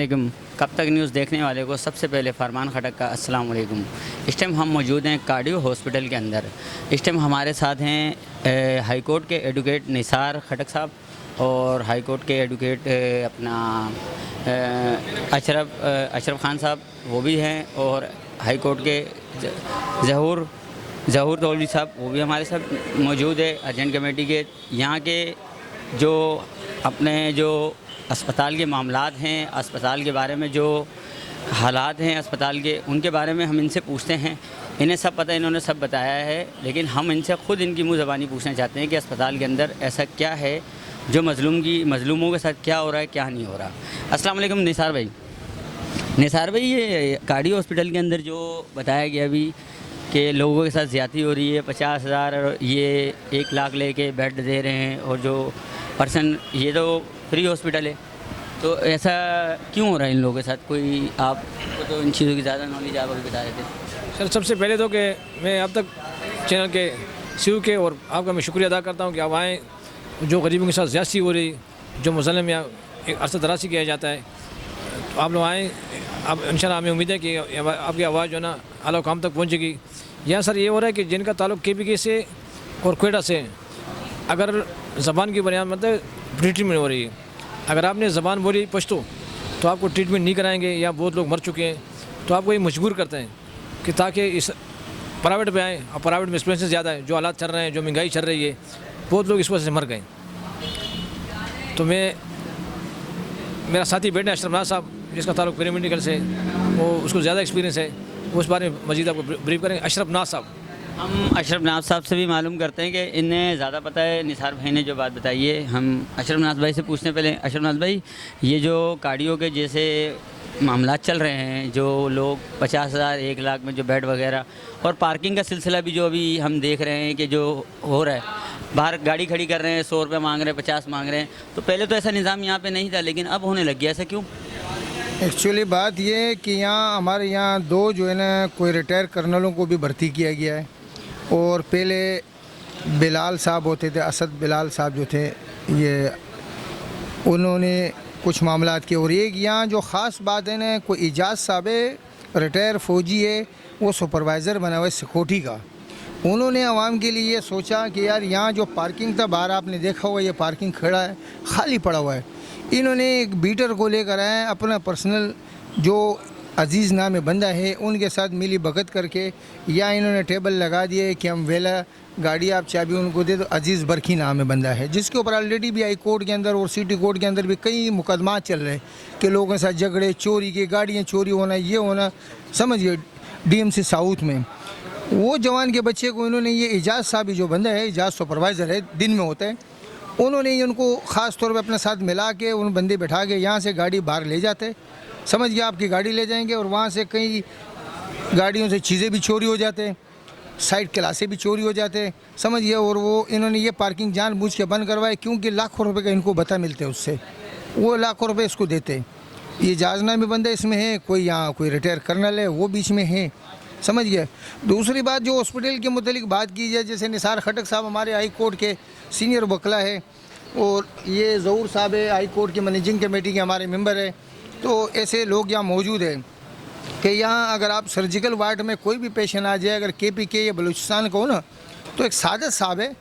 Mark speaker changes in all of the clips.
Speaker 1: वालेकुम। कब तक न्यूज़ देखने वाले को सबसे पहले फरमान खटक का अस्सलाम वालेकुम। इस टाइम हम मौजूद हैं कार्डियो हॉस्पिटल के अंदर। इस टाइम हमारे साथ हैं हाई कोर्ट के एडवोकेट निसार खटक साहब और हाई कोर्ट के एडवोकेट अशरफ खान साहब वो भी हैं, और हाई कोर्ट के ज़हूर तौलवी साहब वो भी हमारे साथ मौजूद है। अर्जेंट कमेटी के यहाँ के जो अपने जो अस्पताल के मामलात हैं, अस्पताल के बारे में जो हालात हैं अस्पताल के, उनके बारे में हम इनसे पूछते हैं। इन्हें सब पता है, इन्होंने सब बताया है, लेकिन हम इनसे ख़ुद इनकी मुँह ज़बानी पूछना चाहते हैं कि अस्पताल के अंदर ऐसा क्या है जो मज़लूमों के साथ क्या हो रहा है, क्या नहीं हो रहा। अस्सलाम वालेकुम निसार भाई। ये कार्डियो हॉस्पिटल के अंदर जो बताया गया अभी कि लोगों के साथ ज़्यादती हो रही है, 50,000 ये 1 लाख लेके बेड दे रहे हैं, और जो पर्सन, ये तो फ्री हॉस्पिटल है, तो ऐसा क्यों हो रहा है इन लोगों के साथ? कोई आपको तो इन चीज़ों की ज़्यादा नॉलेज आप अभी बता रहे थे।
Speaker 2: सर सबसे पहले तो कि मैं अब तक चैनल के सीयू के और आपका मैं शुक्रिया अदा करता हूँ कि आप आएँ। जो गरीबों के साथ ज़्यादती हो रही, जो मुज़ल्लम या एक अरसा दराज़ी किया जाता है, तो आप लोग आएँ। अब इंशाल्लाह हमें उम्मीद है कि आपकी आवाज़ जो है ना आला काम तक पहुँचेगी। यहाँ सर ये हो रहा है कि जिनका ताल्लुक़ KPK से और क्वेटा से, अगर ज़बान की बुनियाद मतलब ट्रीटमेंट हो रही है, अगर आपने ज़बान बोली पश्तो तो आपको ट्रीटमेंट नहीं कराएंगे, या बहुत लोग मर चुके हैं, तो आपको ये मजबूर करते हैं कि ताकि इस प्राइवेट पे आएँ। और प्राइवेट में एक्सपेंसेस ज़्यादा है, जो हालात चल रहे हैं, जो महंगाई चल रही है, बहुत लोग इस वजह से मर गए। तो मेरा साथी बैठे अशरफ साहब, जिसका ताल्लुक़ पैरामेडिकल से, वो उसको ज़्यादा एक्सपीरियंस है, वो उस बारे में मज़ीद आपको ब्रीफ करेंगे। अशरफ साहब,
Speaker 1: हम अशरफ साहब से भी मालूम करते हैं कि इन्हें ज़्यादा पता है। निसार भाई ने जो बात बताई है, हम अशरफ भाई से पूछने पहले। अशरफ भाई, ये जो कार्डियो के जैसे मामला चल रहे हैं, जो लोग 50,000 1 लाख में जो बेड वगैरह, और पार्किंग का सिलसिला भी जो अभी हम देख रहे हैं कि जो हो रहा है, बाहर गाड़ी खड़ी कर रहे हैं, 100 रुपये मांग रहे हैं, 50 मांग रहे हैं, तो पहले तो ऐसा निज़ाम यहाँ पे नहीं था, लेकिन अब होने लग गया। ऐसा क्यों?
Speaker 3: एक्चुअली बात ये है कि हमारे यहाँ 2 जो है ना कोई रिटायर कर्नलों को भी भर्ती किया गया है, और पहले बिलाल साहब होते थे, असद बिलाल साहब जो थे, ये उन्होंने कुछ मामलात किए। और एक यहाँ जो ख़ास बात है ना, कोई इजाज़ साहब है, रिटायर फ़ौजी है, वो सुपरवाइज़र बना हुआ है सिक्योरिटी का। उन्होंने आवाम के लिए ये सोचा कि यार यहाँ जो पार्किंग था, बाहर आपने देखा हुआ ये पार्किंग खड़ा है, खाली पड़ा हुआ है, इन्होंने एक बीटर को लेकर आए, अपना पर्सनल जो अजीज़ नाम में बंदा है उनके साथ मिली भगत करके, या इन्होंने टेबल लगा दिए कि हम वेला गाड़ी आप चाबी उनको दे दो। अजीज़ बरखी नाम में बंदा है, जिसके ऊपर ऑलरेडी भी हाई कोर्ट के अंदर और सिटी कोर्ट के अंदर भी कई मुकदमा चल रहे हैं कि लोगों के साथ झगड़े, चोरी के, गाड़ियाँ चोरी होना, ये होना, समझिए DMC साउथ में। वो जवान के बच्चे को इन्होंने, ये इजाज़ साहब जो बंदा है, इजाज़ सुपरवाइज़र है, दिन में होता है, उन्होंने उनको ख़ास तौर पे अपने साथ मिला के उन बंदे बैठा के यहाँ से गाड़ी बाहर ले जाते, समझ गया, आपकी गाड़ी ले जाएंगे, और वहाँ से कई गाड़ियों से चीज़ें भी चोरी हो जाते, साइड क्लासें भी चोरी हो जाते, समझ गया। और वो इन्होंने ये पार्किंग जानबूझ के बंद करवाए, क्योंकि लाखों रुपए का इनको बता मिलते हैं उससे, वो लाखों रुपए इसको देते। ये जाजना में बंदा इसमें है, कोई यहाँ कोई रिटायर कर्नल है, वो बीच में है, समझ गया। दूसरी बात जो हॉस्पिटल के मुतालिक बात की जाए, जैसे निसार खटक साहब हमारे हाई कोर्ट के सीनियर वकला है, और ये ज़हूर साहब है हाई कोर्ट के मैनेजिंग कमेटी के हमारे मेंबर है, तो ऐसे लोग यहाँ मौजूद हैं कि यहाँ अगर आप सर्जिकल वार्ड में कोई भी पेशेंट आ जाए, अगर KPK या बलूचिस्तान का हो ना, तो एक सादत साहब है,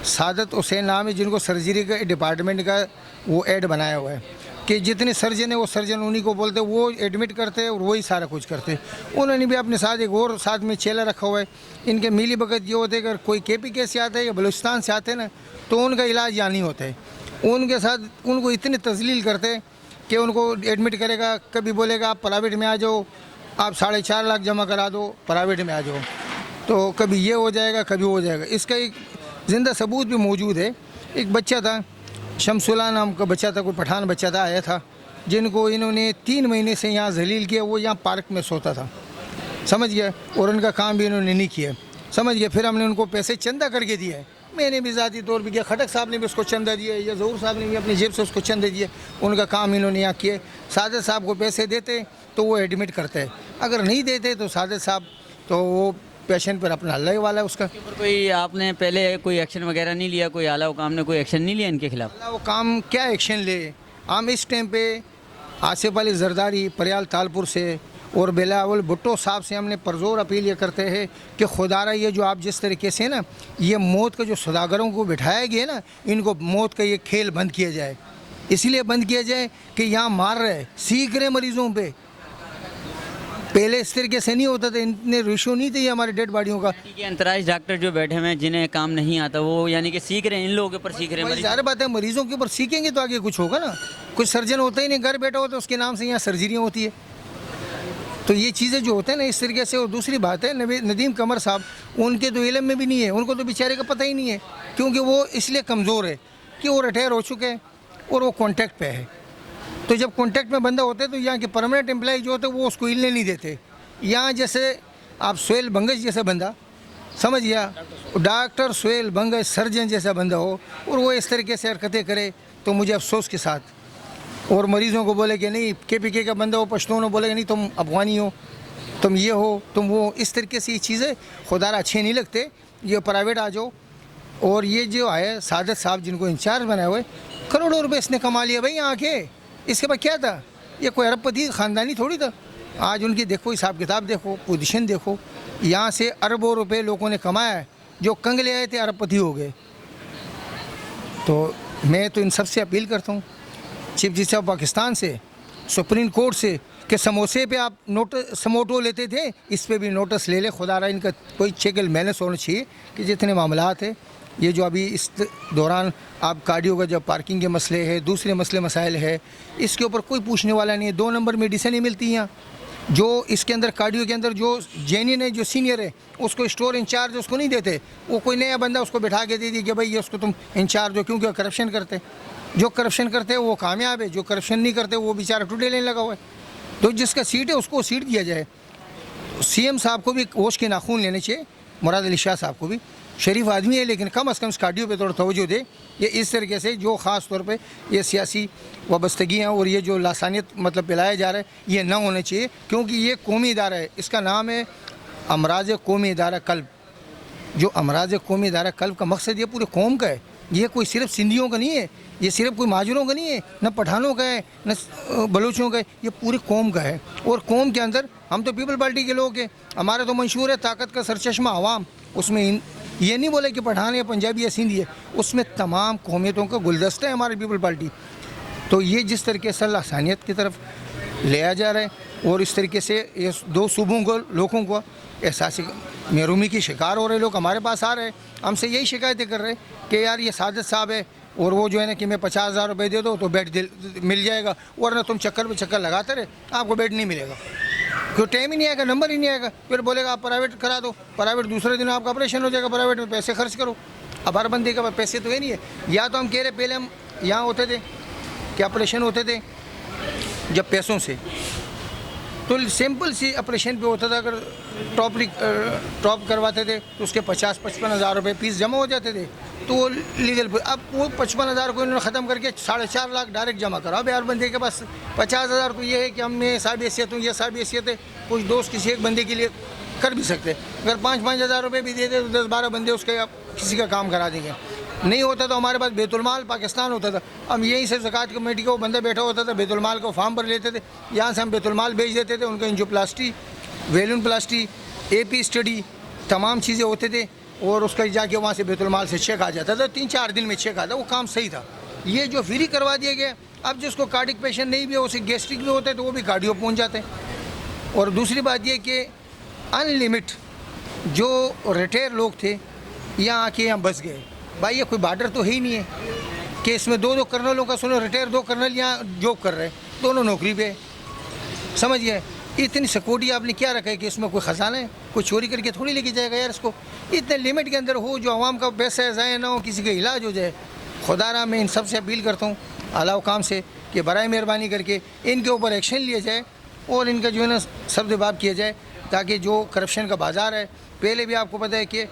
Speaker 3: सादत हुसैन नाम है, जिनको सर्जरी का डिपार्टमेंट का वो ऐड बनाया हुआ है कि जितने सर्जन है वो सर्जन उन्हीं को बोलते, वो एडमिट करते हैं और वही सारा कुछ करते हैं। उन्होंने भी अपने साथ एक और साथ में चेला रखा हुआ है। इनके मिली भगत ये होते हैं, अगर कोई KPK से आता है या बलूचिस्तान से आते हैं ना, तो उनका इलाज यहाँ नहीं होता है। उनके साथ उनको इतने तजलील करते हैं कि उनको एडमिट करेगा, कभी बोलेगा आप प्राइवेट में आ जाओ, आप 4.5 लाख जमा करा दो, प्राइवेट में आ जाओ, तो कभी ये हो जाएगा, कभी हो जाएगा। इसका एक ज़िंदा सबूत भी मौजूद है। एक बच्चा था, शमसुल्ला नाम का बच्चा था, कोई पठान बच्चा था, आया था, जिनको इन्होंने 3 महीने से यहाँ जलील किया। वो यहाँ पार्क में सोता था, समझ गया, और उनका काम भी इन्होंने नहीं किया, समझ गया। फिर हमने उनको पैसे चंदा करके दिया है, मैंने भी ज़ाती तौर पर किया, खटक साहब ने भी उसको चंदा दिया, या ज़हूर साहब ने भी अपनी जेब से उसको चंदे दिए, उनका काम इन्होंने यहाँ किए। सादत साहब को पैसे देते तो वो एडमिट करते हैं, अगर नहीं देते तो सादत साहब तो वो पेशेंट पर अपना अल्लाह वाला है उसका।
Speaker 1: कोई आपने पहले कोई एक्शन वगैरह नहीं लिया, कोई आला हुकाम ने कोई एक्शन नहीं लिया इनके खिलाफ?
Speaker 3: वो काम क्या एक्शन ले, हम इस टाइम पे आसिफ अली जरदारी परियाल तालपुर से और बिलावल भुट्टो साहब से हमने परजोर अपील ये करते हैं कि खुदारा ये जो आप जिस तरीके से ना ये मौत का जो सौदागरों को बिठाया गया ना, इनको मौत का ये खेल बंद किया जाए। इसलिए बंद किया जाए कि यहाँ मार रहे सीख रहे मरीज़ों पे। पहले इस तरीके से नहीं होता था, इतने रेशो नहीं थे ये हमारे डेड बॉडियों का।
Speaker 1: यानी कि अंतर्राष्ट्रीय डॉक्टर जो बैठे हुए हैं जिन्हें काम नहीं आता वो यानी कि सीख रहे हैं, इन लोगों के ऊपर सीख रहे हैं
Speaker 3: भाई
Speaker 1: मरीज।
Speaker 3: ज़ाहिर बात है मरीज़ों के ऊपर सीखेंगे तो आगे कुछ होगा ना। कुछ सर्जन होता ही नहीं, घर बैठा होता है उसके नाम से यहाँ सर्जरियाँ होती है। तो ये चीज़ें जो होते हैं ना इस तरीके से। और दूसरी बात है नदीम कमर साहब, उनके तो इलम में भी नहीं है, उनको तो बेचारे का पता ही नहीं है, क्योंकि वो इसलिए कमज़ोर है कि वो रिटायर हो चुके हैं और वो कॉन्टैक्ट पे है। तो जब कॉन्टैक्ट में बंदा होता है तो यहाँ के परमानेंट एम्प्लॉय जो होते हैं वो उसको हिलने नहीं देते। यहाँ जैसे आप सोहेल बंगश जैसा बंदा, समझ गया, डॉक्टर सोहेल बंगश सर्जन जैसा बंदा हो और वो इस तरीके से हरकतें करे तो मुझे अफसोस के साथ, और मरीज़ों को बोले कि नहीं KPK का बंदा हो, पश्तून हो, बोले कि नहीं तुम अफगानी हो, तुम ये हो, तुम वो, इस तरीके से ये चीज़ें खुदारा अच्छे नहीं लगते। ये प्राइवेट आ जाओ। और ये जो है सादत साहब जिनको इंचार्ज बनाए हुए, करोड़ों रुपए इसने कमा लिया भाई यहाँ आके। इसके बाद क्या था, ये कोई अरबपति ख़ानदानी थोड़ी था। आज उनकी देखो हिसाब किताब देखो, पोजीशन देखो, यहाँ से अरबों रुपए लोगों ने कमाया है, जो कंगले आए थे अरबपति हो गए। तो मैं तो इन सब से अपील करता हूँ चीफ जस्टिस ऑफ पाकिस्तान से, सुप्रीम कोर्ट से, कि समोसे पे आप समोटो लेते थे, इस पे भी नोटिस ले ले। खुदा रहा इनका कोई चेक एंड बैलेंस होना चाहिए कि जितने मामलात है ये जो अभी इस दौरान आप कार्डियो का जब पार्किंग के मसले है, दूसरे मसले मसाइल है, इसके ऊपर कोई पूछने वाला नहीं है। 2 नंबर मेडिसिन ही मिलती हैं यहाँ। जो इसके अंदर कार्डियो के अंदर जो जेन्युइन है, जो सीनियर है, उसको स्टोर इंचार्ज उसको नहीं देते, वो कोई नया बंदा उसको बैठा के दे दी कि भाई ये उसको तुम इंचार्ज हो, क्योंकि करप्शन करते। जो करप्शन करते हैं वो कामयाब है, जो करप्शन नहीं करते वो बेचारा टुडे लेने लगा हुआ है। तो जिसका सीट है उसको सीट दिया जाए। CM साहब को भी होश के नाखून लेने चाहिए, मुराद अली शाह साहब को भी, शरीफ आदमी है लेकिन कम अज़ कम कार्डियो पे थोड़ा तवज्जो दे। ये इस तरीके से जो ख़ास तौर पे ये सियासी वाबस्तगियाँ और ये जो लासानियत मतलब पिलाया जा रहा है ये ना होना चाहिए, क्योंकि ये कौमी इदारा है। इसका नाम है अमराज कौमी इदारा कल्ब। जो अमराज कौमी इदारा कल्ब का मकसद ये पूरे कौम का है, ये कोई सिर्फ सिंधियों का नहीं है, ये सिर्फ कोई माजरों का नहीं है, न पठानों का है, न बलूचों का है, ये पूरी कौम का है। और कौम के अंदर हम तो पीपल पार्टी के लोग हैं, हमारा तो मंशूर है ताकत का सरचश्मा अवाम। उसमें ये नहीं बोले कि पठान या पंजाबी या सिंधी है, उसमें तमाम कौमियतों का गुलदस्ता है हमारी पीपल पार्टी। तो ये जिस तरीके से लासानियत की तरफ ले आ जा रहा है और इस तरीके से ये 2 सूबों को लोगों को एहसास महरूमी की शिकार हो रहे लोग हमारे पास आ रहे हैं, हमसे यही शिकायतें कर रहे हैं कि यार ये सादत साहब है और वो जो है ना कि मैं 50,000 रुपये दे दो तो बेड मिल जाएगा, वरना तुम चक्कर पे चक्कर लगाते रहे आपको बेड नहीं मिलेगा, क्यों टाइम ही नहीं आएगा, नंबर ही नहीं आएगा। फिर बोलेगा आप प्राइवेट करा दो, प्राइवेट दूसरे दिन आपका ऑपरेशन हो जाएगा, प्राइवेट में पैसे खर्च करो। अब हर बंदे के पैसे तो है नहीं है। या तो हम कह रहे पहले हम यहाँ होते थे कि ऑपरेशन होते थे जब पैसों से, तो सिंपल सी ऑपरेशन पे होता था, अगर टॉप करवाते थे तो उसके 50-55 हज़ार रुपये फीस जमा हो जाते थे, तो वो लीगल। अब वो 55 हज़ार को इन्होंने ख़त्म करके 4.5 लाख डायरेक्ट जमा करा। अब यार बंदे के पास 50 हज़ार तो ये है कि हमने साहब हैसियत हूँ, ये साहब हैसियत है, कुछ दोस्त किसी एक बंदे के लिए कर भी सकते। अगर 5-5 हज़ार रुपये भी दे दे तो 10-12 बंदे उसके किसी का काम करा देंगे। नहीं होता तो हमारे पास बैतुलमाल पाकिस्तान होता था, हम यहीं से ज़कात कमेटी को बंदा बैठा होता था, बैतुलमाल को फॉर्म भर लेते थे, यहाँ से हम बैतुलमाल भेज देते थे, उनका एंजियोप्लास्टी, वैल्यून प्लास्टी, AP स्टडी, तमाम चीज़ें होते थे, और उसका जाके वहाँ से बैतुलमाल से चेक आ जाता था। 3-4 दिन में चेक आता, वो काम सही था। ये जो फ्री करवा दिया गया, अब जिसको कार्डिक पेशेंट नहीं भी है, उसे गैस्ट्रिक भी होता है तो वो भी कार्डियो पहुँच जाते हैं। और दूसरी बात ये कि अनलिमिट जो रिटायर लोग थे यहाँ आके यहाँ बस गए। भाई ये कोई बॉर्डर तो है ही नहीं है कि इसमें 2 कर्नलों का सुनो रिटायर 2 कर्नल यहाँ जॉब कर रहे हैं, दोनों नौकरी पे, समझिए। इतनी सिक्योरिटी आपने क्या रखा है कि इसमें कोई ख़जाना है, कोई चोरी करके थोड़ी लेके जाएगा यार इसको। इतने लिमिट के अंदर हो जो आवाम का पैसा ज़ाया ना हो, किसी का इलाज हो जाए। खुदा मैं इन सब से अपील करता हूँ आला हुकाम से कि बराए मेहरबानी करके इनके ऊपर एक्शन लिया जाए और इनका जो है ना सब्ज़बाब किया जाए, ताकि जो करप्शन का बाज़ार है, पहले भी आपको पता है कि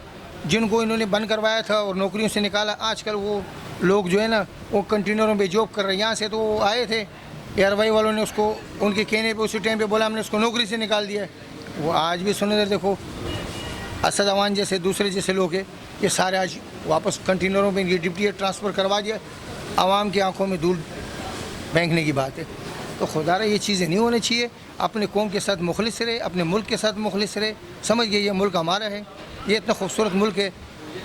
Speaker 3: जिनको इन्होंने बंद करवाया था और नौकरियों से निकाला, आजकल वो लोग जो है ना वो कंटेनरों पे जॉब कर रहे हैं। यहाँ से तो वो आए थे, एयरवाई वालों ने उसको उनके कहने पे उसी टाइम पे बोला हमने उसको नौकरी से निकाल दिया। वो आज भी सुने देखो असद अवान जैसे दूसरे जैसे लोग हैं, ये सारे आज वापस कंटेनरों पे इनकी डिप्टी ट्रांसफ़र करवा दिया। आवाम की आंखों में धूल फेंकने की बात है। तो खुदारा ये चीज़ें नहीं होनी चाहिए। अपने कौम के साथ मुखलिस रहे, अपने मुल्क के साथ मुखलिस रहे। समझ गए, ये मुल्क हमारा है, ये इतना खूबसूरत मुल्क है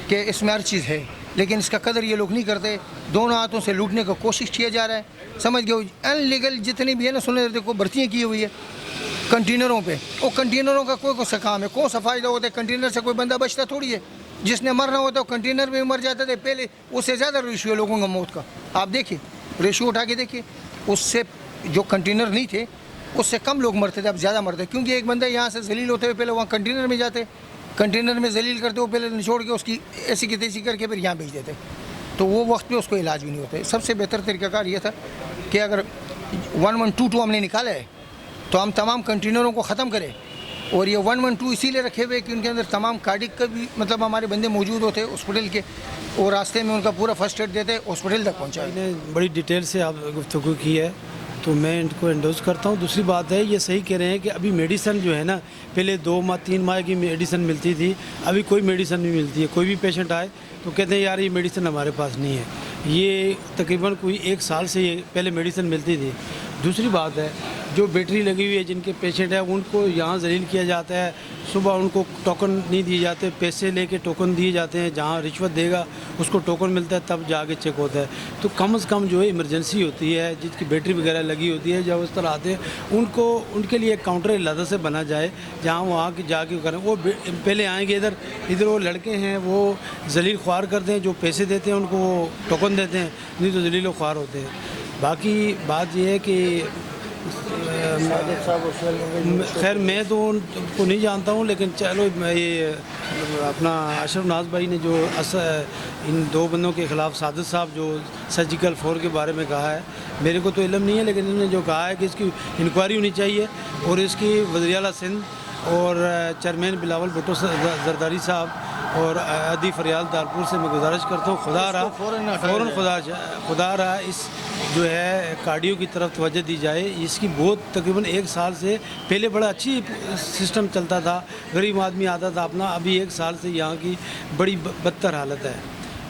Speaker 3: कि इसमें हर चीज़ है, लेकिन इसका कदर ये लोग नहीं करते। दोनों हाथों से लूटने का कोशिश किया जा रहा है। समझ गए, अनलीगल जितनी भी है ना, सुने देखो भर्तियाँ की हुई है कंटेनरों पे। वो कंटेनरों का कोई सा काम है, कौन सा फ़ायदा होता है? कंटेनर से कोई बंदा बचता थोड़ी है। जिसने मरना होता है वो कंटेनर में मर जाता था पहले, उससे ज़्यादा रेशियो लोगों का मौत का। आप देखिए, रेशियो उठा के देखिए, उससे जो कंटेनर नहीं थे उससे कम लोग मरते थे, अब ज़्यादा मरते, क्योंकि एक बंदा यहाँ से जलील होते हुए पहले वहाँ कंटेनर में जाते, कंटेनर में जलील करते हुए पहले निचोड़ के उसकी ऐसी की तैसी करके फिर यहाँ भेज देते, तो वो वक्त पे उसको इलाज भी नहीं होता। सबसे बेहतर तरीक़ाकार ये था कि अगर 1122 हमने निकाला है तो हम तमाम कंटेनरों को ख़त्म करें। और ये 112 इसीलिए रखे हुए कि उनके अंदर तमाम कार्डिक का भी मतलब हमारे बंदे मौजूद होते हॉस्पिटल के, और रास्ते में उनका पूरा फर्स्ट एड देते हॉस्पिटल तक पहुँचाए।
Speaker 4: मैंने बड़ी डिटेल से आप गुफ्तगू की है तो मैं इनको एंडोज करता हूँ। दूसरी बात है, ये सही कह रहे हैं कि अभी मेडिसन जो है ना, पहले 2 माह 3 माह की मेडिसन मिलती थी, अभी कोई मेडिसन नहीं मिलती है। कोई भी पेशेंट आए तो कहते हैं यार ये मेडिसिन हमारे पास नहीं है। ये तकरीबन कोई 1 साल से ये पहले मेडिसिन मिलती थी। दूसरी बात है, जो बैटरी लगी हुई है जिनके पेशेंट है उनको यहाँ जलील किया जाता है। सुबह उनको टोकन नहीं दिए जाते, पैसे लेके टोकन दिए जाते हैं, जहाँ रिश्वत देगा उसको टोकन मिलता है, तब जाके चेक होता है। तो कम से कम जो है इमरजेंसी होती है, जिसकी बैटरी वगैरह लगी होती है, जब उस तरह आते हैं उनको उनके लिए एक काउंटर अलग से बना जाए जहाँ वहाँ के जाके करें। वो पहले आएंगे इधर वो लड़के हैं वो जलील ख्वार करते हैं, जो पैसे देते हैं उनको वो टोकन देते हैं, नहीं तो जलील ख्वार होते हैं। बाकी बात यह है कि खैर मैं तो उनको नहीं जानता हूँ, लेकिन चलो ये अपना अशरफ नाज भाई ने जो इन 2 बंदों के ख़िलाफ़ सादिक साहब जो सर्जिकल फोर के बारे में कहा है, मेरे को तो इल्म नहीं है, लेकिन इन्होंने जो कहा है कि इसकी इंक्वायरी होनी चाहिए और इसकी वज़ीर आला सिंध और चेयरमैन बिलावल भुट्टो जरदारी साहब और अदी फरियाल दारपुर से मैं गुजारिश करता हूँ, खुदा रहा इस जो है कार्डियो की तरफ तवज्जो दी जाए। इसकी बहुत तकरीबन 1 साल से पहले बड़ा अच्छी सिस्टम चलता था, गरीब आदमी आता था अपना, अभी 1 साल से यहाँ की बड़ी बदतर हालत है।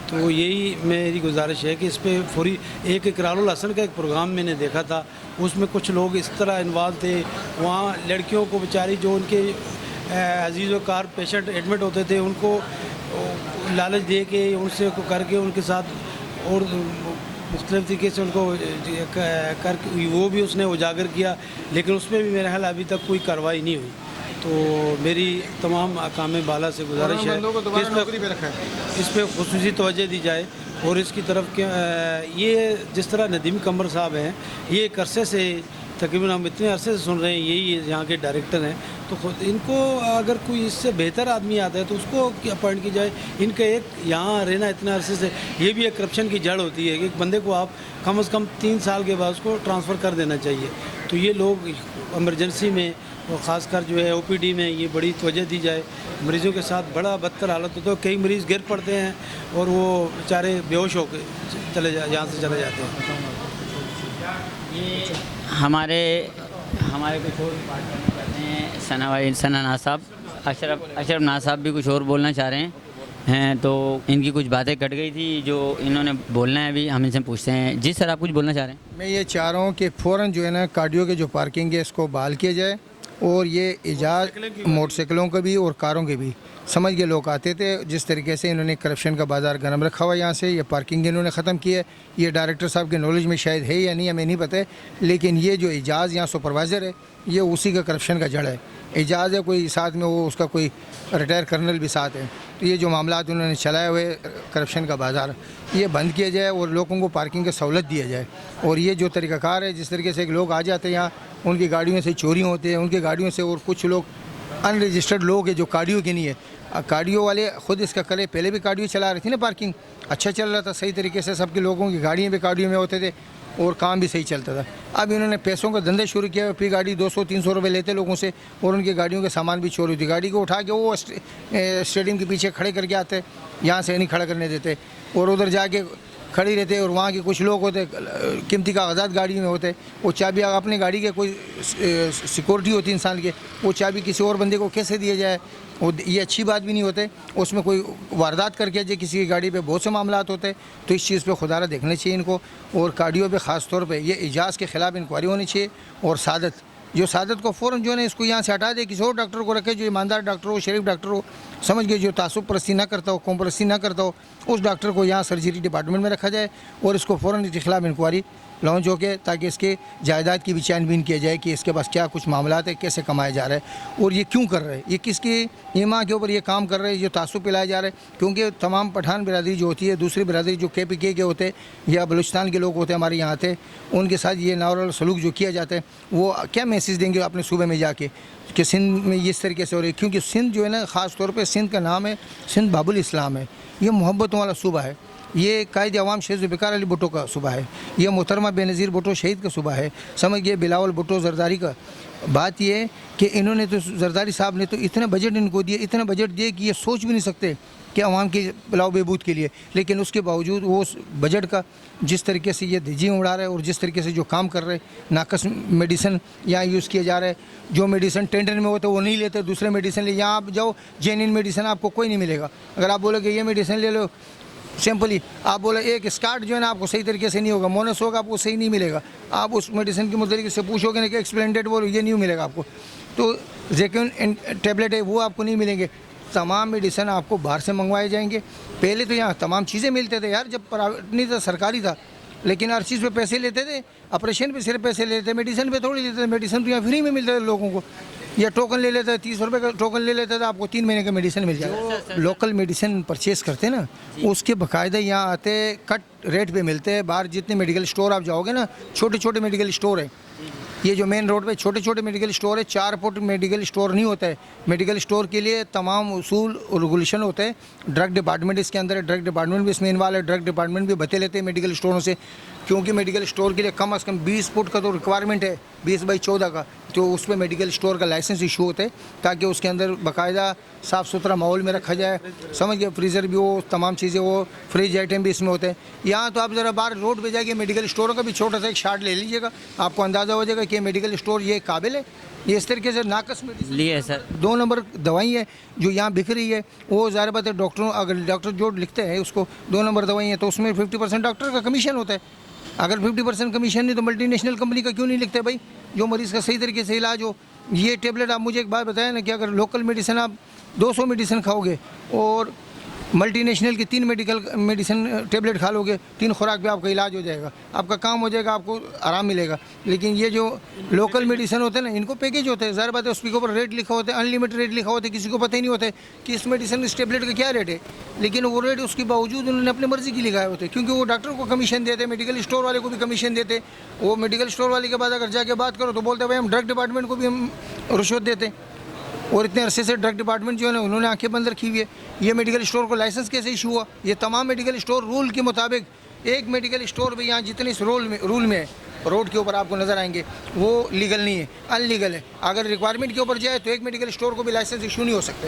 Speaker 4: तो यही मेरी गुजारिश है कि इस पर फौरी एक इकरारुल हसन का एक प्रोग्राम मैंने देखा था, उसमें कुछ लोग इस तरह इन्वॉल्व थे। वहाँ लड़कियों को बेचारी जो उनके अजीज़ व कार पेशेंट एडमिट होते थे उनको लालच दे के उनसे करके उनके साथ और मुख्तलिफ़ तरीके से उनको कर वो भी उसने उजागर किया, लेकिन उसमें भी मेरा ख्याल अभी तक कोई कार्रवाई नहीं हुई। तो मेरी तमाम अकाम बाला से गुजारिश है कि इस पर खुसूसी तवज्जो दी जाए और इसकी तरफ ये जिस तरह नदीम कमर साहब हैं, ये एक अरसे से तकरीबन हम इतने अरसे से सुन रहे हैं, यही यहाँ के डायरेक्टर हैं, तो खुद इनको अगर कोई इससे बेहतर आदमी आता है तो उसको अपॉइंट की जाए। इनका एक यहाँ रहना इतने अरसे से, ये भी एक करप्शन की जड़ होती है कि एक बंदे को आप कम से कम 3 साल के बाद उसको ट्रांसफ़र कर देना चाहिए। तो ये लोग इमरजेंसी में और ख़ासकर जो है OPD में ये बड़ी तवज्जो दी जाए। मरीज़ों के साथ बड़ा बदतर हालत होता है, कई मरीज़ गिर पड़ते हैं और वो बेचारे बेहोश होकर यहाँ से चले जाते हैं।
Speaker 1: ये हमारे कुछ और बात करते हैं। सना नाज साहब, अशरफ नाज साहब भी कुछ और बोलना चाह रहे हैं, तो इनकी कुछ बातें कट गई थी जो इन्होंने बोलना है, अभी हम इनसे पूछते हैं। जी सर, आप कुछ बोलना चाह रहे हैं?
Speaker 3: मैं ये चाह रहा हूँ कि फ़ौरन जो है ना कार्डियो के जो पार्किंग है इसको बहाल किया जाए, और ये इजाज़ मोटरसाइकिलों के भी और कारों के भी। समझ के लोग आते थे, जिस तरीके से इन्होंने करप्शन का बाज़ार गर्म रखा हुआ यहाँ से, ये पार्किंग इन्होंने ख़त्म की है। ये डायरेक्टर साहब के नॉलेज में शायद है या नहीं, हमें नहीं पता है, लेकिन ये जो इजाज़ यहाँ सुपरवाइज़र है ये उसी का करप्शन का जड़ है। इजाज़ है कोई साथ में, वो उसका कोई रिटायर कर्नल भी साथ है। तो ये जो मामला उन्होंने चलाए हुए करप्शन का बाज़ार, ये बंद किया जाए और लोगों को पार्किंग की सहूलत दिया जाए। और ये जो तरीक़ाकार है, जिस तरीके से लोग आ जाते हैं यहाँ, उनकी गाड़ियों से चोरी होते हैं, उनकी गाड़ियों से, और कुछ लोग अनरजिस्टर्ड लोग हैं जो कार्डियो के नहीं है। कार्डियो वाले खुद इसका करे, पहले भी कार्डियो चला रही थी ना, पार्किंग अच्छा चल रहा था सही तरीके से, सबके लोगों की गाड़ियाँ भी कार्डियो में होते थे और काम भी सही चलता था। अब इन्होंने पैसों का धंधा शुरू किया, फिर गाड़ी 200-300 रुपये लेते लोगों से और उनकी गाड़ियों के सामान भी चोरी होती। गाड़ी को उठा के वो स्टेडियम के पीछे खड़े करके आते, यहाँ से नहीं खड़ा करने देते, और उधर जाके खड़ी रहते हैं और वहाँ के कुछ लोग होते कीमती कागजात गाड़ी में होते, वो चाबी अपनी गाड़ी के कोई सिक्योरिटी होती इंसान के, वो चाबी किसी और बंदे को कैसे दिया जाए, वो ये अच्छी बात भी नहीं होते। उसमें कोई वारदात करके जो किसी की गाड़ी पे बहुत से मामलात होते, तो इस चीज़ पे खुदारा देखना चाहिए इनको। और कार्डियो पे ख़ास तौर पे ये इजाज़ के ख़िलाफ़ इंक्वायरी होनी चाहिए। और सादत सादत को फ़ौरन जो है इसको यहाँ से हटा दे, किसी और डॉक्टर को रखे जो ईमानदार डॉक्टर हो, शरीफ डॉक्टर हो, समझ गए, जो तासुब परस्ती ना करता हो, कौम परस्ती ना करता हो, उस डॉक्टर को यहाँ सर्जरी डिपार्टमेंट में रखा जाए और इसको फ़ौरन इसके खिलाफ़ इंक्वायरी लॉन्च हो के, ताकि इसके जायदाद की भी छानबीन किया जाए कि इसके पास क्या कुछ मामला है, कैसे कमाया जा रहा है और ये क्यों कर रहे हैं, ये किसके ईमा के ऊपर ये काम कर रहे हैं, जो तासुब पिलाया जा रहा है। क्योंकि तमाम पठान बिरादरी जो होती है, दूसरी बिरादरी जो KPK के होते या बलूचिस्तान के लोग होते हमारे यहाँ आते, उनके साथ ये नावरल सलूक जो किया जाता है, वो क्या मैसेज देंगे अपने सूबे में जाके कि सिंध में इस तरीके से हो रही है। क्योंकि सिंध जो है ना, ख़ास तौर पर सिंध का नाम है, सिंध बाबुल इस्लाम है, ये मोहब्बतों वाला सूबा है, ये कायद अवाम शेख ज़ुल्फ़िकार अली भुट्टो का सूबा है, ये मोहतरमा बेनज़ीर भुट्टो शहीद का सूबा है, समझ गए, बिलावल भुट्टो ज़रदारी का। बात ये है कि इन्होंने तो ज़रदारी साहब ने तो इतने बजट इनको दिए, इतने बजट दिए कि ये सोच भी नहीं सकते कि अवाम की बिलाव बहबूद के लिए, लेकिन उसके बावजूद वो उस बजट का जिस तरीके से ये धज्जियाँ उड़ा रहे हैं और जिस तरीके से जो काम कर रहे हैं, नाकस मेडिसिन यहाँ यूज़ किए जा रहे हैं, जो मेडिसिन टेंडर में होते वो नहीं लेते, दूसरे मेडिसिन ले, यहाँ आप जाओ जेन्युइन मेडिसिन आपको कोई नहीं मिलेगा। अगर आप बोलोगे ये मेडिसिन ले लो, सिंपली आप बोले एक स्टार्ट जो है ना आपको सही तरीके से नहीं होगा, मोनस होगा आपको सही नहीं मिलेगा, आप उस मेडिसिन के मुतल्लिक़ से पूछोगे ना कि एक्सप्लेंडेड वो ये नहीं मिलेगा आपको, तो जेक्यून टेबलेट है वो आपको नहीं मिलेंगे। तमाम मेडिसिन आपको बाहर से मंगवाए जाएंगे। पहले तो यहाँ तमाम चीज़ें मिलते थे यार, जब प्राइवेट नहीं था सरकारी था, लेकिन हर चीज़ पे पैसे लेते थे, ऑपरेशन पे सिर्फ पैसे लेते थे, मेडिसिन पे थोड़ी लेते थे। मेडिसिन तो यहाँ फ्री में मिलता था लोगों को, या टोकन ले लेते थे, 30 रुपये का टोकन ले लेते थे, आपको 3 महीने का मेडिसिन मिल जाए। लोकल मेडिसिन परचेज़ करते ना, उसके बाकायदा यहाँ आते कट रेट पे मिलते हैं। बाहर जितने मेडिकल स्टोर आप जाओगे ना, छोटे छोटे मेडिकल स्टोर है, ये जो मेन रोड पे छोटे छोटे मेडिकल स्टोर है, 4 फुट मेडिकल स्टोर नहीं होता है। मेडिकल स्टोर के लिए तमाम उसूल और रेगुलेशन होते हैं। ड्रग डिपार्टमेंट इसके अंदर है, ड्रग डिपार्टमेंट भी इसमें इन्वॉल्व है। ड्रग डिपार्टमेंट भी बते लेते हैं मेडिकल स्टोरों से, क्योंकि मेडिकल स्टोर के लिए कम से कम 20 फुट का तो रिक्वायरमेंट है, 20 बाई 14 का, तो उस पर मेडिकल स्टोर का लाइसेंस इशू होता है, ताकि उसके अंदर बाकायदा साफ़ सुथरा माहौल में रखा जाए, समझ गए, फ्रीज़र भी हो, तमाम चीज़ें हो, फ्रिज आइटम भी इसमें होते हैं। यहाँ तो आप ज़रा बाहर रोड पे जाके मेडिकल स्टोरों का भी छोटा सा एक शार्ट ले लीजिएगा, आपको अंदाज़ा हो जाएगा कि मेडिकल स्टोर ये काबिल है। ये इस तरीके से नाकस मेडिसिन
Speaker 1: लिए सर
Speaker 3: 2 नंबर दवाई है जो यहाँ बिक रही है, वो ज़ाहिर बात है डॉक्टरों, अगर डॉक्टर जो लिखते हैं उसको 2 नंबर दवाई है, तो उसमें 50% डॉक्टर का कमीशन होता है। अगर 50% कमीशन नहीं तो मल्टीनेशनल कंपनी का क्यों नहीं लिखते भाई, जो मरीज़ का सही तरीके से इलाज हो। ये टेबलेट आप मुझे एक बात बताएं ना कि अगर लोकल मेडिसिन आप 200 मेडिसिन खाओगे और मल्टीनेशनल की 3 मेडिसिन टेबलेट खा लोगे, 3 खुराक पे आपका इलाज हो जाएगा, आपका काम हो जाएगा, आपको आराम मिलेगा। लेकिन ये जो लोकल मेडिसिन होते हैं ना, इनको पैकेज होते हैं, ज़ाहिर बात है उसके ऊपर रेट लिखा होता है, अनलिमिटेड रेट लिखा होता है, किसी को पता ही नहीं होता है कि इस मेडिसिन इस टेबलेट का क्या रेट है, लेकिन वो रेट उसके बावजूद उन्होंने अपनी मर्ज़ी की लिखाए होते हैं, क्योंकि वो डॉक्टर को कमीशन देते, मेडिकल स्टोर वाले को भी कमीशन देते। वो मेडिकल स्टोर वाले के बाद अगर जाके बात करो तो बोलते हैं भाई हम ड्रग डिपार्टमेंट को भी हम रिश्वत देते हैं, और इतने अरसे से ड्रग डिपार्टमेंट जो है ना उन्होंने आंखें बंद रखी हुई है। ये मेडिकल स्टोर को लाइसेंस कैसे इशू हुआ? ये तमाम मेडिकल स्टोर रूल के मुताबिक, एक मेडिकल स्टोर भी यहाँ जितने इस रूल में है, रोड के ऊपर आपको नज़र आएंगे, वो लीगल नहीं है, अनलीगल है। अगर रिक्वायरमेंट के ऊपर जाए तो एक मेडिकल स्टोर को भी लाइसेंस इशू नहीं हो सकते।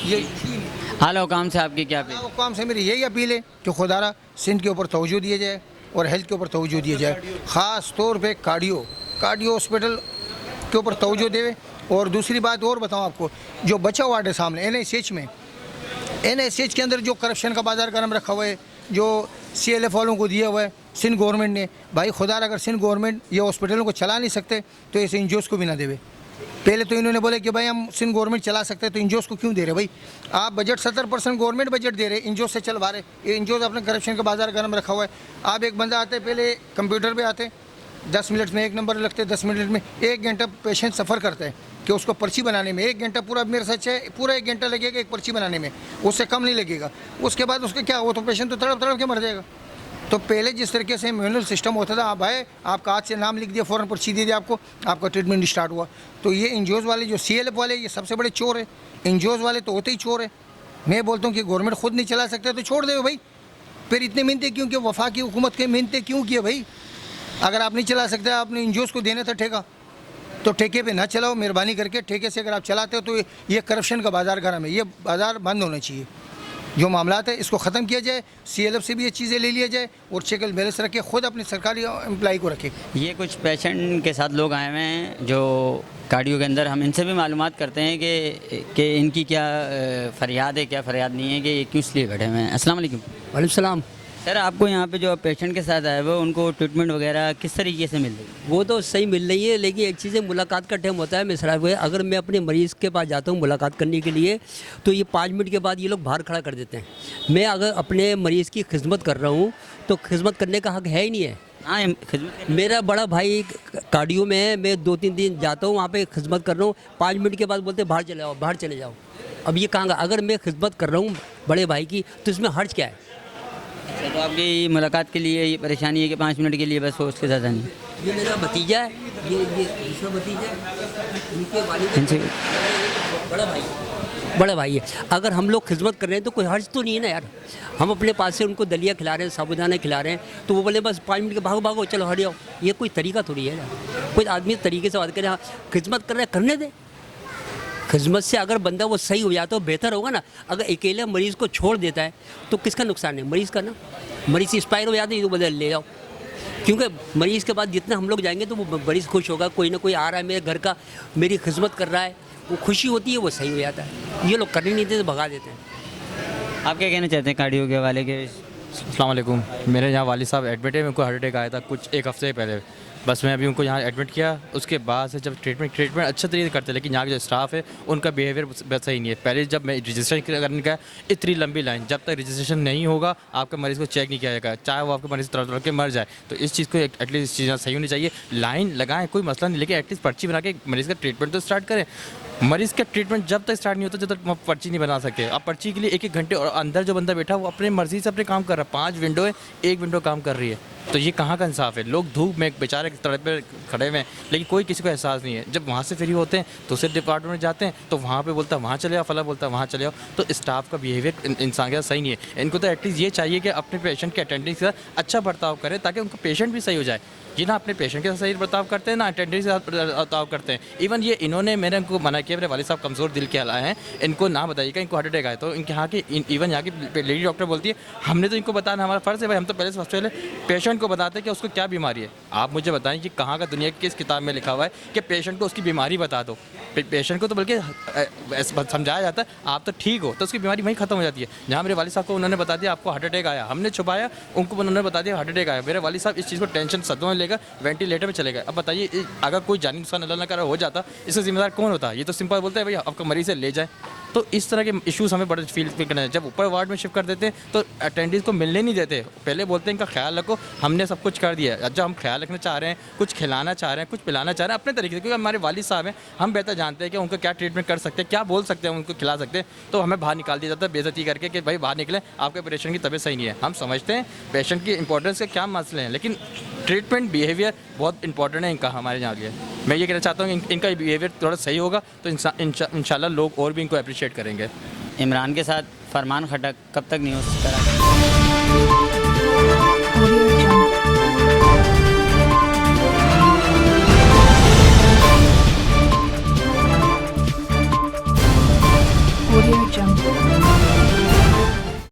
Speaker 3: ये इशू ही नहीं।
Speaker 1: आला हुकाम से आपकी क्या अपील?
Speaker 3: हुकाम से मेरी यही अपील है कि खुदारा सिंध के ऊपर तवज्जो दिया जाए और हेल्थ के ऊपर तवज्जो दिया जाए, ख़ास तौर पर कार्डियो हॉस्पिटल के ऊपर तवज्जो देवे। और दूसरी बात और बताऊं आपको, जो बचा हुआ है सामने NICH में, NICH के अंदर जो करप्शन का बाजार गर्म रखा हुआ है, जो CLF वालों को दिया हुआ है सिंध गवर्नमेंट ने, भाई खुदा अगर सिंध गवर्नमेंट ये हॉस्पिटलों को चला नहीं सकते तो ऐसे इंजोस को भी ना देवे। पहले तो इन्होंने बोले कि भाई हम सिंध गवर्नमेंट चला सकते हैं, तो इंजोस को क्यों दे रहे भाई? आप बजट 70% गवर्नमेंट बजट दे रहे, इंजोस से चलवा रहे। ये इंजोस अपने करप्शन का बाजार गर्म रखा हुआ है। आप एक बंदा आते पहले कंप्यूटर पर आते, 10 मिनट में 1 नंबर लगते, 10 मिनट में 1 घंटा पेशेंट सफ़र करता है कि उसको पर्ची बनाने में 1 घंटा पूरा, मेरे सच है, पूरा 1 घंटा लगेगा एक पर्ची बनाने में, उससे कम नहीं लगेगा। उसके बाद उसका क्या, वो तो पेशेंट तो तड़प के मर जाएगा। तो पहले जिस तरीके से मैनुअल सिस्टम होता था, आप आए, आपका हाथ से नाम लिख दिया, फ़ौरन पर्ची दे दिया आपको, आपका ट्रीटमेंट स्टार्ट हुआ। तो ये इंजोज़ वाले जो CLF वाले, ये सबसे बड़े चोर है। इंजोज़ वाले तो होते ही चोर है। मैं बोलता हूँ कि गवर्नमेंट खुद नहीं चला सकता तो छोड़ दे भाई, फिर इतने मिनते क्यों कि वफाकी हुकूमत के मिनते क्यों किए भाई? अगर आप नहीं चला सकते, आपने इंजोस को देना था ठेका, तो ठेके पे ना चलाओ, मेहरबानी करके। ठेके से अगर आप चलाते हो तो ये करप्शन का बाजार गर्म है, ये बाजार बंद होना चाहिए। जो मामलात है इसको ख़त्म किया जाए, CLF से भी ये चीज़ें ले लिया जाए और चेक एंड बैलेंस रखे, ख़ुद अपने सरकारी एम्प्लाई को रखे।
Speaker 1: ये कुछ पेशेंट के साथ लोग आए हुए हैं जो कार्डियो के अंदर, हम इनसे भी मालूमात करते हैं कि इनकी क्या फरियाद है, क्या फरियाद नहीं है, कि ये क्यों इसलिए बैठे हुए हैं। अस्सलाम वालेकुम।
Speaker 5: वालेकुम सलाम।
Speaker 1: सर, आपको यहाँ पे जो पेशेंट के साथ आए हुए उनको ट्रीटमेंट वगैरह किस तरीके से मिल रही है?
Speaker 5: वो तो सही मिल रही है, लेकिन एक चीज़ है, मुलाकात का टाइम होता है। मिसरा हुए अगर मैं अपने मरीज़ के पास जाता हूँ मुलाकात करने के लिए, तो ये 5 मिनट के बाद ये लोग बाहर खड़ा कर देते हैं। मैं अगर अपने मरीज़ की खिदमत कर रहा हूँ तो खिदमत करने का हक है ही नहीं है।
Speaker 1: हाँ, खिदमत
Speaker 5: मेरा बड़ा भाई कार्डियो में है, मैं 2-3 दिन जाता हूँ वहाँ पे खिदमत कर रहा हूँ, 5 मिनट के बाद बोलते हैं बाहर चले जाओ, बाहर चले जाओ। अब ये कहाँ, अगर मैं खिदमत कर रहा हूँ बड़े भाई की तो इसमें हर्ज क्या है?
Speaker 1: तो आपकी मुलाकात के लिए ये परेशानी है कि 5 मिनट के लिए बस हो, उसके ज़्यादा नहीं?
Speaker 5: ये मेरा भतीजा है, ये दूसरा भतीजा है, इनके वालिद
Speaker 1: इनसे
Speaker 5: बड़ा भाई है। अगर हम लोग खिदमत कर रहे हैं तो कोई हर्ज तो नहीं है ना यार। हम अपने पास से उनको दलिया खिला रहे हैं, साबुदाना खिला रहे हैं, तो वो बोले बस 5 मिनट के भागो भागो चलो हट जाओ। ये कोई तरीका थोड़ी है यार। कोई आदमी तरीके से बात करे, हाँ खिदमत कर रहे हैं करने दे। खिदमत से अगर बंदा वो सही हो जाता तो बेहतर होगा ना। अगर अकेले मरीज़ को छोड़ देता है तो किसका नुकसान है? मरीज़ का ना। मरीज़ एक्सपायर हो जाते हैं तो बदल ले जाओ, क्योंकि मरीज़ के बाद जितना हम लोग जाएंगे तो वो मरीज़ खुश होगा। कोई ना कोई आ रहा है मेरे घर का, मेरी खिदमत कर रहा है, वो खुशी होती है, वो सही हो जाता है। ये लोग करने नहीं देते, भगा देते हैं।
Speaker 1: आप क्या कहना चाहते हैं कार्डियो के हवाले के?
Speaker 6: अस्सलाम वालेकुम। मेरे यहाँ वालिद साहब एडमिट है, मेरे को हार्ट अटैक आया था कुछ 1 हफ्ते पहले। बस मैं अभी उनको यहाँ एडमिट किया, उसके बाद से जब ट्रीटमेंट अच्छे तरीके से करते हैं, लेकिन यहाँ के जो स्टाफ है उनका बिहेवियर वैसा ही नहीं है। पहले जब मैं रजिस्ट्रेशन करने का, इतनी लंबी लाइन, जब तक रजिस्ट्रेशन नहीं होगा आपके मरीज़ को चेक नहीं किया जाएगा, चाहे वो आपके मरीज़ तड़प के मर जाए। तो इस चीज़ को एटलीस्ट चीज़ें सही होनी चाहिए। लाइन लगाएं, कोई मसला नहीं, लेकिन एटलीस्ट पर्ची बना के मरीज़ का ट्रीटमेंट तो स्टार्ट करें। मरीज़ का ट्रीटमेंट जब तक स्टार्ट नहीं होता जब तक आप पर्ची नहीं बना सकते। आप पर्ची के लिए 1-1 घंटे, और अंदर जो बंदा बैठा वो अपने मर्जी से अपने काम कर रहा है। 5 विंडो है, 1 विंडो काम कर रही है, तो ये कहाँ का इंसाफ है? लोग धूप में बेचारे सड़क पे खड़े हुए हैं, लेकिन कोई किसी को एहसास नहीं है। जब वहाँ से फ्री होते हैं दूसरे डिपार्टमेंट में जाते हैं तो वहाँ पे बोलता है वहाँ चले आओ, फला बोलता है वहाँ चले आओ। तो स्टाफ का बिहेवियर इंसान के साथ सही नहीं है। इनको तो एटलीस्ट ये चाहिए कि अपने पेशेंट के अटेंडेंस के साथ अच्छा बर्ताव करें, ताकि उनका पेशेंट भी सही हो जाए। ये ना अपने पेशेंट के साथ सही बर्ताव करते हैं, ना अटेंडेंस के साथ बर्ताव करते हैं। इवन ये इन्होंने मेरे को मना किया, मेरे वालिद साहब कमज़ोर दिल के हालात हैं, इनको ना बताइएगा इनको हार्ट अटैक आए। तो इनके यहाँ की इवन यहाँ की लेडी डॉक्टर बोलती है हमने तो इनको बताना हमारा फ़र्ज़ है भाई, हम तो पहले से सबसे पहले पेशेंट को बताते हैं कि उसको क्या बीमारी है। आप मुझे बताएं कि कहाँ का दुनिया की किस किताब में लिखा हुआ है कि पेशेंट को उसकी बीमारी बता दो। पेशेंट को तो बल्कि समझाया जाता है आप तो ठीक हो, तो उसकी बीमारी वहीं ख़त्म हो जाती है। जहाँ मेरे वालिद साहब को उन्होंने बता दिया आपको हार्ट अटैक आया, हमने छुपाया, उनको उन्होंने बता दिया हार्ट अटैक आया। मेरे वालिद साहब इस चीज़ को टेंशन सदों में लेकर वेंटिलेटर में चले गए। अब बताइए अगर कोई जानी नुकसान अल्लाह ना करे हो जाता, इसका जिम्मेदार कौन होता? ये तो सिंपल बोलते हैं भाई आपका मरीज़ है ले जाए। तो इस तरह के इश्यूज़ हमें बड़े फील करना है। जब ऊपर वार्ड में शिफ्ट कर देते हैं तो अटेंडेंस को मिलने नहीं देते। पहले बोलते हैं इनका ख्याल रखो, हमने सब कुछ कर दिया है। जब हम ख्याल रखना चाह रहे हैं, कुछ खिलाना चाह रहे हैं, कुछ पिलाना चाह रहे हैं अपने तरीके से, क्योंकि हमारे वालिद साहब हैं, हम बेहतर जानते हैं कि उनका क्या ट्रीटमेंट कर सकते हैं, क्या बोल सकते हैं, उनको खिला सकते हैं। तो हमें बाहर निकाल दिया जाता है बेइज्जती करके कि भाई बाहर निकलें, आपके पेशेंट की तबीयत सही नहीं है। हम समझते हैं पेशेंट की इंपॉर्टेंस के क्या मसले हैं, लेकिन ट्रीटमेंट बिहेवियर बहुत इंपॉर्टेंट है इनका हमारे यहाँ लिए। मैं ये कहना चाहता हूँ कि इनका बिहेवियर थोड़ा सही होगा तो इंशाल्लाह लोग और भी इनको अप्रिशिएट करेंगे।
Speaker 1: इमरान के साथ फरमान खटक कब तक न्यूज़ करा?